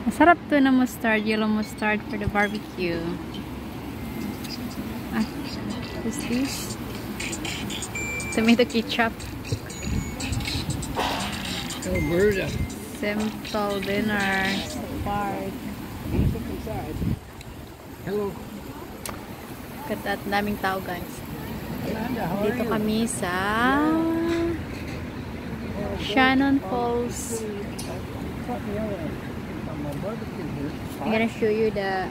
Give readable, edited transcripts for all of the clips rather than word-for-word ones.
Masarap to na mustard, yellow mustard for the barbecue. Ah, what's this? Tomato ketchup. Oh, Berta. Simple dinner sa park. Hello. At daming tao, guys. Amanda, how are Dito you? kami sa Shannon Falls. I'm gonna show you the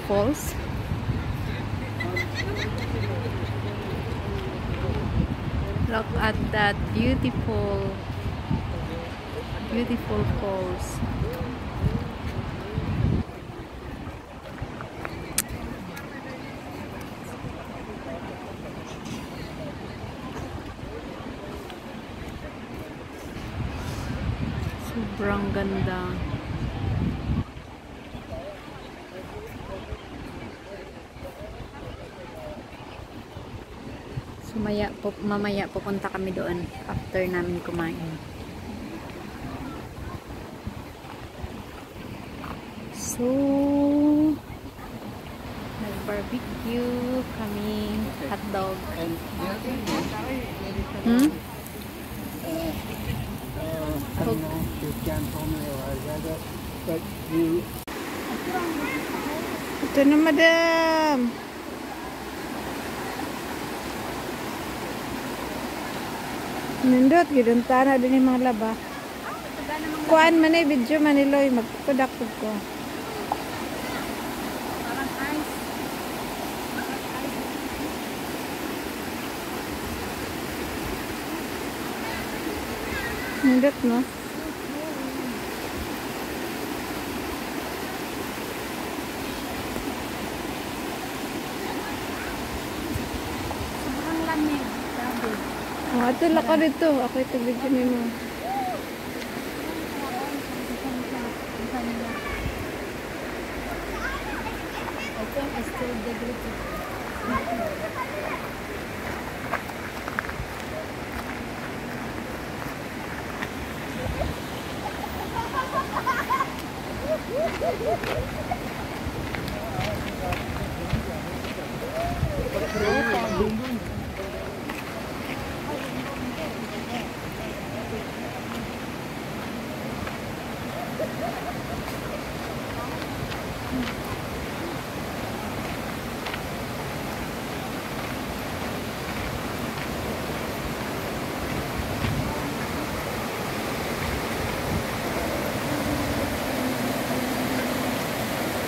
falls. Look at that beautiful falls. Sobrang ganda. So mamaya pupunta kami doon after namin kumain. So nag-barbecue kami, hotdog. Hmm? I don't know if Jan told me or I read it, but you... Ito na, madam. Nindot, gidunta na din yung mga laba. Kuhaan man eh, video maniloy, magpudakpud ko. Nindot, no? Sobrang lamig. Sabi. Oh, ito lako dito. Ako ito video nimo. I think I still degree.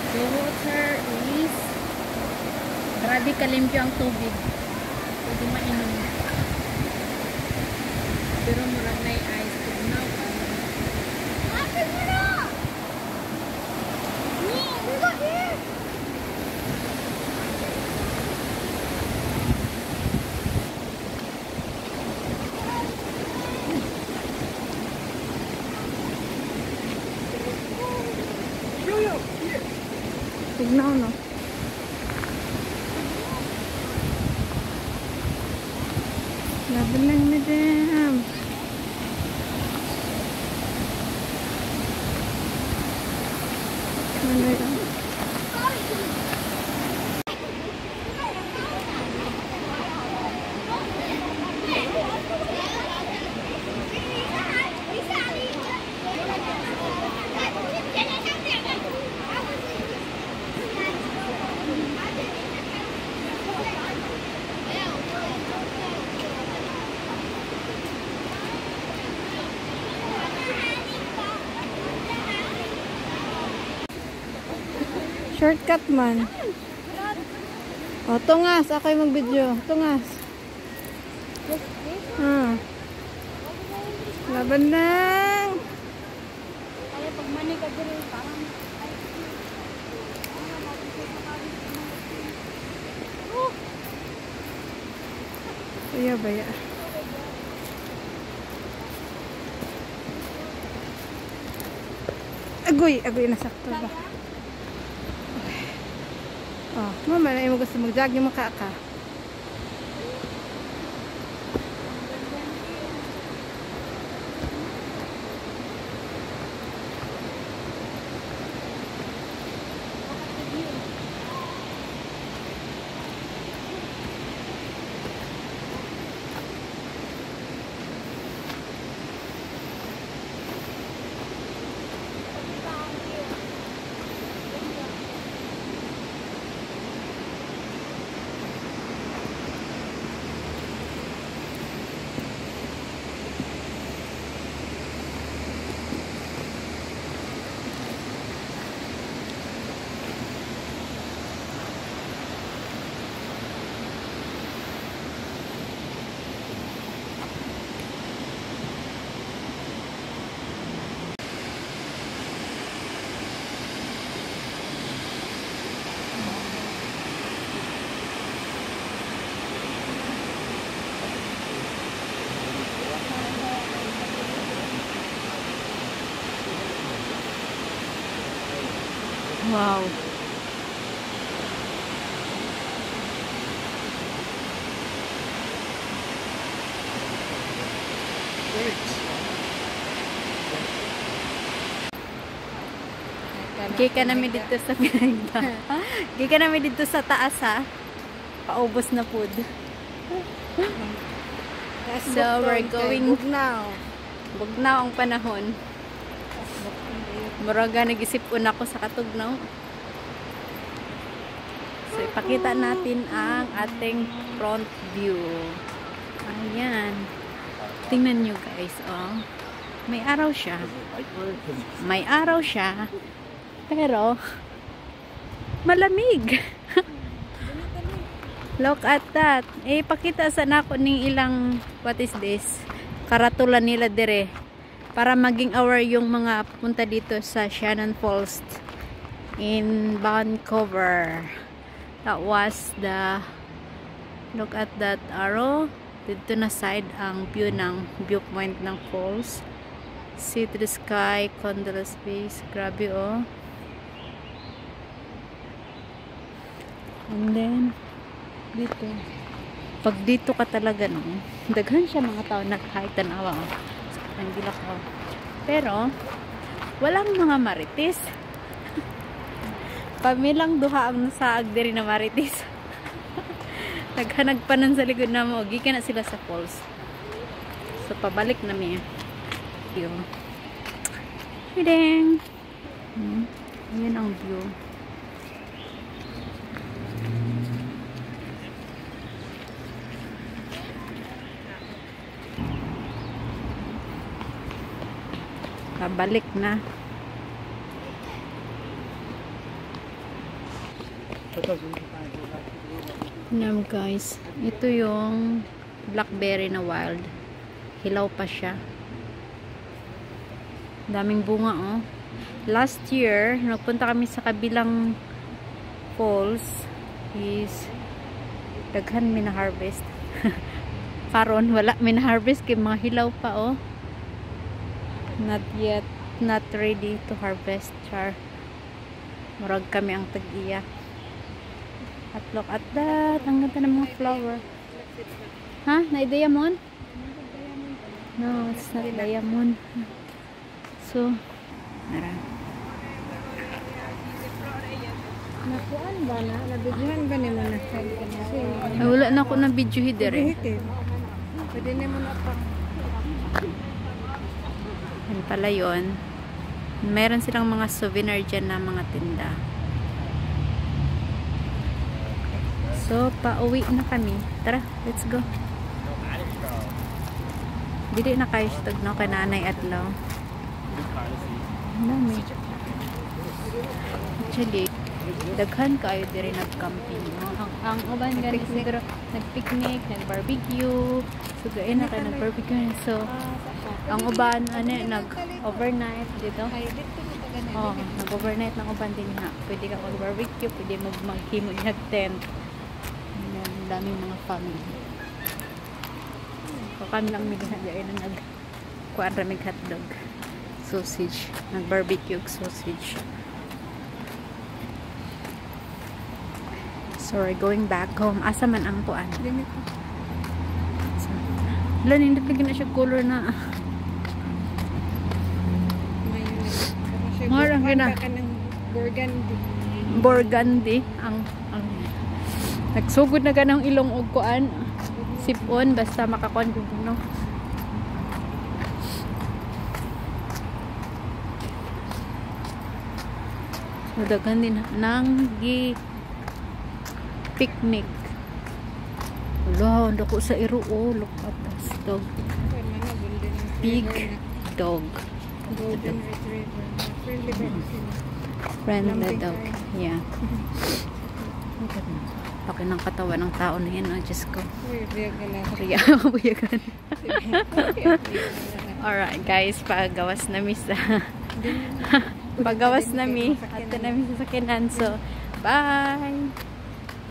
The water is grabe kalimpyo ang tubig. Pwede mainom. Pero murag na yung ice. Tignaw ka. Tignaw, no? Laban lang, madam. Ano yun? Shortcut man. O, tungas. Ako yung mag-video. Tungas. Laban lang. Ay, pag mani ka dito, parang Baya, baya. Agoy, nasakto ba? Oh, mama, na mo gusto mag-jog yung mukha ka. Wow. Gika namin dito sa pinagda. Gika namin dito sa taas ha. Paubos na food. So we're going now. Bugnaw ang panahon. Muraga nag-isip-un ako sa katugnaw. So ipakita natin ang ating front view. Ayan. Tingnan nyo guys, oh. May araw siya. May araw siya. Pero, malamig. Look at that. Eh, pakita sa nako ning ilang, what is this? Karatulan nila dire. Para maging aware yung mga punta dito sa Shannon Falls in Vancouver. That was the, look at that arrow. Dito na side ang view ng viewpoint ng falls. See to the sky, condor space. Grabe oh. And then, dito. Pag dito ka talaga, no, daghan siya mga tao nag-hike tanawa. Oh. Ang gilak ko. Pero, walang mga marites. Pamilang duha ang nasaag diri na marites. Naghanag pa nun sa likod na mo. Gikan na sila sa falls. So, pabalik na mi. Yun. Hiding! Ayan ang view. Pabalik na. Ayan guys, ito yung blackberry na wild. Hilaw pa siya. Daming bunga oh. Last year, nagpunta kami sa kabilang falls is daghan mina-harvest. Karon wala mina-harvest kay mga hilaw pa oh. Not yet, not ready to harvest. Char. Murag kami ang tag-iya. At look at that. Ang ganda ng mga flower. Ha? Na-diamond? No, it's not diamond. So, nara. Nakuan ba na? Nabidyohan ba ni mo na? Ay, wala na ako na video hider eh. Pwede na mo na pa. Yan pala yun. Meron silang mga souvenir dyan na mga tinda. So, pauwi na kami. Tara, let's go. Dili na kayo siya tagno kay Nanay Adlaw. Nami. Actually, daghan kayo diri nag-camping. No? Ang uban gani siguro nag-picnic, nag-barbecue. So, gayon na kayo nag-barbecue. So, ang uban, nag-overnight dito. Oh, nag-overnight ng uban din ha. Pwede ka mag-barbecue, pwede mo maghimo nag-tent. Ang daming mga family. Kami lang midihagay na nag-kuan ramig hotdog. Sausage. Nag-barbecue sausage. So, we're going back home. Asa man ang kuan? So, wala, hindi na siya color na. Marang gina. Burgundy. Burgundy. Ang nagsugod na ganang ilong og kuan. Sipon. Basta makakuan kung no. Dagan din nang picnic. Wala, dako sa iro oh. Look at this dog. Big dog. Golden retriever. Friendly dog. Friendly dog. Yeah. Paki ng katawan ng tao na yan. Oh, Diyos ko. Buyagan. Alright guys, pagawas na mi sa pagawas na mi. At na mi sa sakinan. So, bye!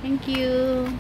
Thank you!